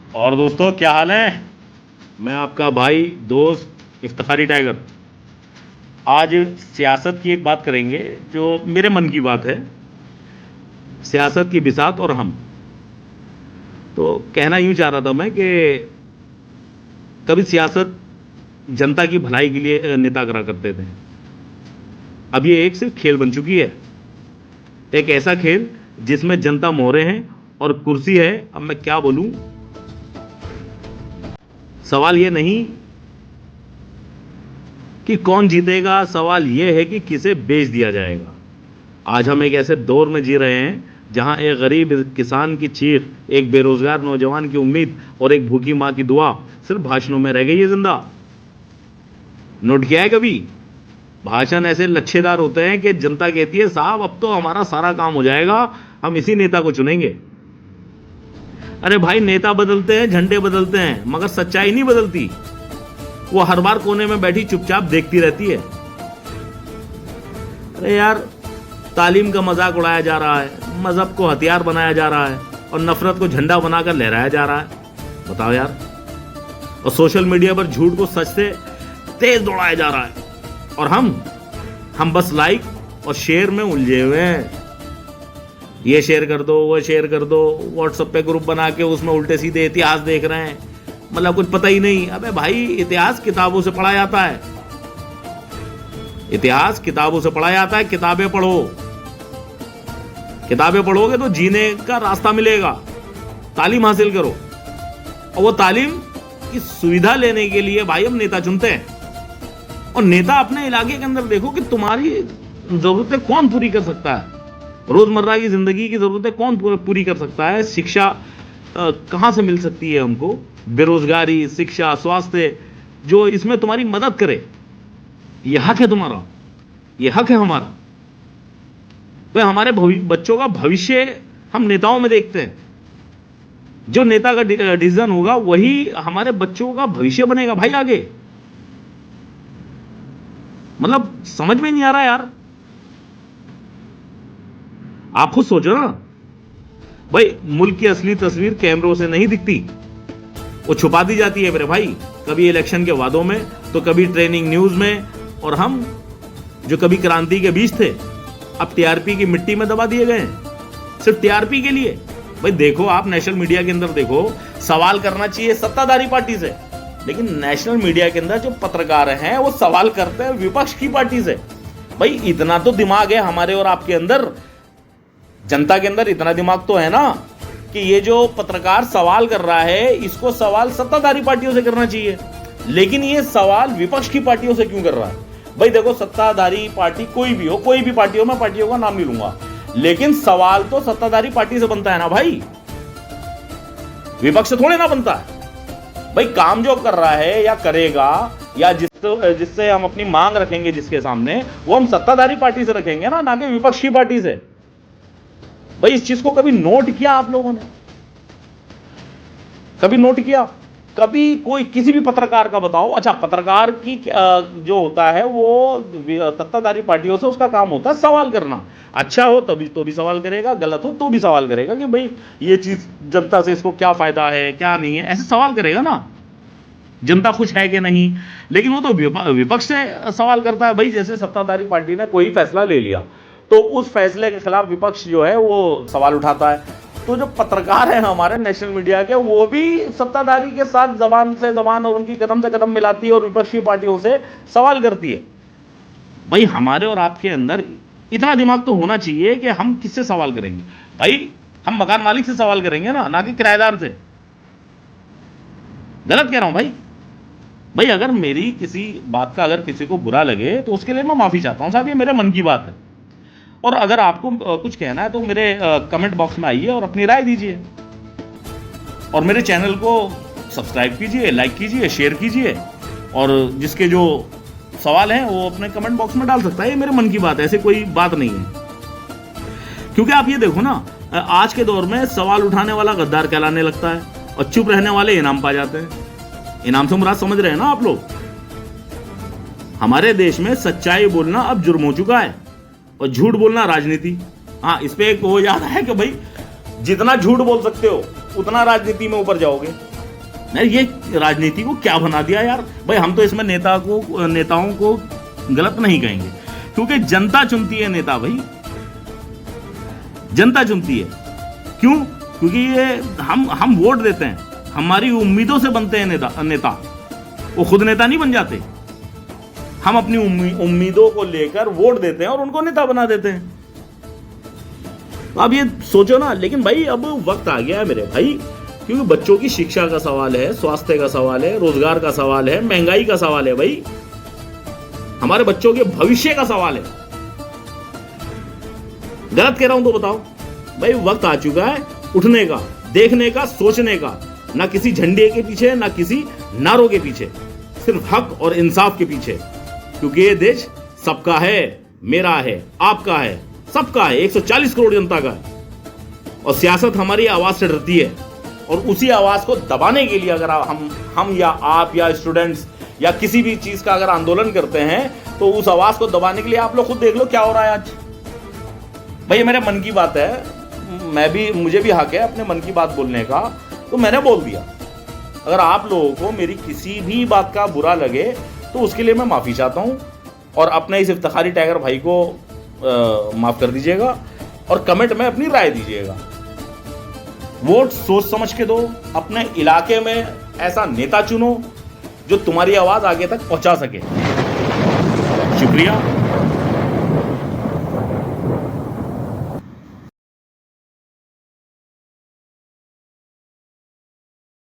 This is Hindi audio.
और दोस्तों क्या हाल है। मैं आपका भाई दोस्त इफ्तिखारी टाइगर। आज सियासत की एक बात करेंगे जो मेरे मन की बात है। सियासत की बिसात और हम। तो कहना यूं चाह रहा था मैं कि कभी सियासत जनता की भलाई के लिए नेता करा करते थे। अब ये एक सिर्फ खेल बन चुकी है। एक ऐसा खेल जिसमें जनता मोहरे हैं और कुर्सी है। अब मैं क्या बोलूं। सवाल ये नहीं कि कौन जीतेगा, सवाल यह है कि किसे बेच दिया जाएगा। आज हम एक ऐसे दौर में जी रहे हैं जहां एक गरीब किसान की चीख, एक बेरोजगार नौजवान की उम्मीद और एक भूखी मां की दुआ सिर्फ भाषणों में रह गई है जिंदा। नोट किया है कभी? भाषण ऐसे लच्छेदार होते हैं कि जनता कहती है साहब अब तो हमारा सारा काम हो जाएगा, हम इसी नेता को चुनेंगे। अरे भाई, नेता बदलते हैं, झंडे बदलते हैं, मगर सच्चाई नहीं बदलती। वो हर बार कोने में बैठी चुपचाप देखती रहती है। अरे यार, तालीम का मजाक उड़ाया जा रहा है, मजहब को हथियार बनाया जा रहा है और नफरत को झंडा बनाकर लहराया जा रहा है। बताओ यार। और सोशल मीडिया पर झूठ को सच से तेज दौड़ाया जा रहा है और हम बस लाइक और शेयर में उलझे हुए हैं। ये शेयर कर दो, वो शेयर कर दो, व्हाट्सएप पे ग्रुप बना के उसमें उल्टे सीधे इतिहास देख रहे हैं। मतलब कुछ पता ही नहीं। अबे भाई, इतिहास किताबों से पढ़ा जाता है। इतिहास किताबों से पढ़ा जाता है। किताबें पढ़ो। किताबें पढ़ोगे तो जीने का रास्ता मिलेगा। तालीम हासिल करो। और वो तालीम की सुविधा लेने के लिए भाई हम नेता चुनते हैं। और नेता अपने इलाके के अंदर देखो कि तुम्हारी जरूरतें कौन पूरी कर सकता है। रोजमर्रा की जिंदगी की जरूरतें कौन पूरी कर सकता है। शिक्षा कहां से मिल सकती है हमको, बेरोजगारी, शिक्षा, स्वास्थ्य, जो इसमें तुम्हारी मदद करे। यह हक है तुम्हारा, यह हक है हमारा। तो हमारे बच्चों का भविष्य हम नेताओं में देखते हैं। जो नेता का डिसीजन होगा वही हमारे बच्चों का भविष्य बनेगा भाई आगे। मतलब समझ में नहीं आ रहा यार। आप खुद सोचो ना भाई, मुल्क की असली तस्वीर कैमरों से नहीं दिखती, वो छुपा दी जाती है मेरे भाई। कभी इलेक्शन के वादों में, तो कभी ट्रेनिंग न्यूज में। और हम जो कभी क्रांति के बीज थे, अब टीआरपी की मिट्टी में दबा दिए गए हैं, सिर्फ टीआरपी के लिए। भाई देखो, आप नेशनल मीडिया के अंदर देखो, सवाल करना चाहिए सत्ताधारी पार्टी से, लेकिन नेशनल मीडिया के अंदर जो पत्रकार हैं वो सवाल करते हैं विपक्ष की पार्टी से। भाई इतना तो दिमाग है हमारे और आपके अंदर, जनता के अंदर इतना दिमाग तो है ना कि ये जो पत्रकार सवाल कर रहा है, इसको सवाल सत्ताधारी पार्टियों से करना चाहिए, लेकिन ये सवाल विपक्ष की पार्टियों से क्यों कर रहा है। भाई देखो, सत्ताधारी पार्टी कोई भी हो, कोई भी पार्टी हो, मैं पार्टियों का नाम नहीं लूंगा, लेकिन सवाल तो सत्ताधारी पार्टी से बनता है ना भाई, विपक्ष से थोड़े ना बनता है। भाई काम जो कर रहा है या करेगा, या जिससे हम अपनी मांग रखेंगे जिसके सामने, वो हम सत्ताधारी पार्टी से रखेंगे ना कि विपक्ष की पार्टी से। भाई इस चीज को कभी नोट किया आप लोगों ने? कभी नोट किया? कभी कोई किसी भी पत्रकार का बताओ। अच्छा, पत्रकार की जो होता है वो सत्ताधारी पार्टियों से उसका काम होता है सवाल करना। अच्छा हो तभी तो भी सवाल करेगा, गलत हो तो भी सवाल करेगा कि भाई ये चीज जनता से इसको क्या फायदा है, क्या नहीं है, ऐसे सवाल करेगा ना। जनता खुश है कि नहीं। लेकिन वो तो विपक्ष से सवाल करता है। भाई जैसे सत्ताधारी पार्टी ने कोई फैसला ले लिया तो उस फैसले के खिलाफ विपक्ष जो है वो सवाल उठाता है। तो जो पत्रकार हैं हमारे नेशनल मीडिया के, वो भी सत्ताधारी के साथ जबान से जबान और उनकी कदम से कदम मिलाती है और विपक्षी पार्टियों से सवाल करती है। भाई हमारे और आपके अंदर इतना दिमाग तो होना चाहिए कि हम किससे सवाल करेंगे। भाई हम मकान मालिक से सवाल करेंगे ना कि किराएदार से। गलत कह रहा हूं भाई। भाई अगर मेरी किसी बात का अगर किसी को बुरा लगे तो उसके लिए मैं माफी चाहता हूं साहब, ये मेरे मन की बात है। और अगर आपको कुछ कहना है तो मेरे कमेंट बॉक्स में आइए और अपनी राय दीजिए। और मेरे चैनल को सब्सक्राइब कीजिए, लाइक कीजिए, शेयर कीजिए। और जिसके जो सवाल हैं वो अपने कमेंट बॉक्स में डाल सकता है। ये मेरे मन की बात है, ऐसे कोई बात नहीं है। क्योंकि आप ये देखो ना, आज के दौर में सवाल उठाने वाला गद्दार कहलाने लगता है और चुप रहने वाले इनाम पा जाते हैं। इनाम से मुराद समझ रहे हैं ना आप लोग। हमारे देश में सच्चाई बोलना अब जुर्म हो चुका है और झूठ बोलना राजनीति। हाँ, इस पे एक वो याद है कि भाई जितना झूठ बोल सकते हो उतना राजनीति में ऊपर जाओगे। यार ये राजनीति को क्या बना दिया यार। भाई हम तो इसमें नेताओं को गलत नहीं कहेंगे, क्योंकि जनता चुनती है नेता भाई, जनता चुनती है। क्यों? क्योंकि ये हम वोट देते हैं, हमारी उम्मीदों से बनते हैं नेता। वो खुद नेता नहीं बन जाते, हम अपनी उम्मीदों को लेकर वोट देते हैं और उनको नेता बना देते हैं। तो अब ये सोचो ना। लेकिन भाई अब वक्त आ गया है मेरे भाई, क्योंकि बच्चों की शिक्षा का सवाल है, स्वास्थ्य का सवाल है, रोजगार का सवाल है, महंगाई का सवाल है भाई, हमारे बच्चों के भविष्य का सवाल है। गलत कह रहा हूं तो बताओ भाई। वक्त आ चुका है उठने का, देखने का, सोचने का, ना किसी झंडे के पीछे, ना किसी नारों के पीछे, सिर्फ हक और इंसाफ के पीछे। क्योंकि ये देश सबका है, मेरा है, आपका है, सबका है, 140 करोड़ जनता का है। और सियासत हमारी आवाज से डरती है, और उसी आवाज को दबाने के लिए अगर हम या आप या स्टूडेंट्स या किसी भी चीज का अगर आंदोलन करते हैं, तो उस आवाज को दबाने के लिए आप लोग खुद देख लो क्या हो रहा है आज। भाई मेरे मन की बात है, मुझे भी हक है अपने मन की बात बोलने का, तो मैंने बोल दिया। अगर आप लोगों को मेरी किसी भी बात का बुरा लगे तो उसके लिए मैं माफी चाहता हूं, और अपने इस इफ्तिखारी टाइगर भाई को माफ कर दीजिएगा, और कमेंट में अपनी राय दीजिएगा। वोट सोच समझ के दो, अपने इलाके में ऐसा नेता चुनो जो तुम्हारी आवाज आगे तक पहुंचा सके। शुक्रिया।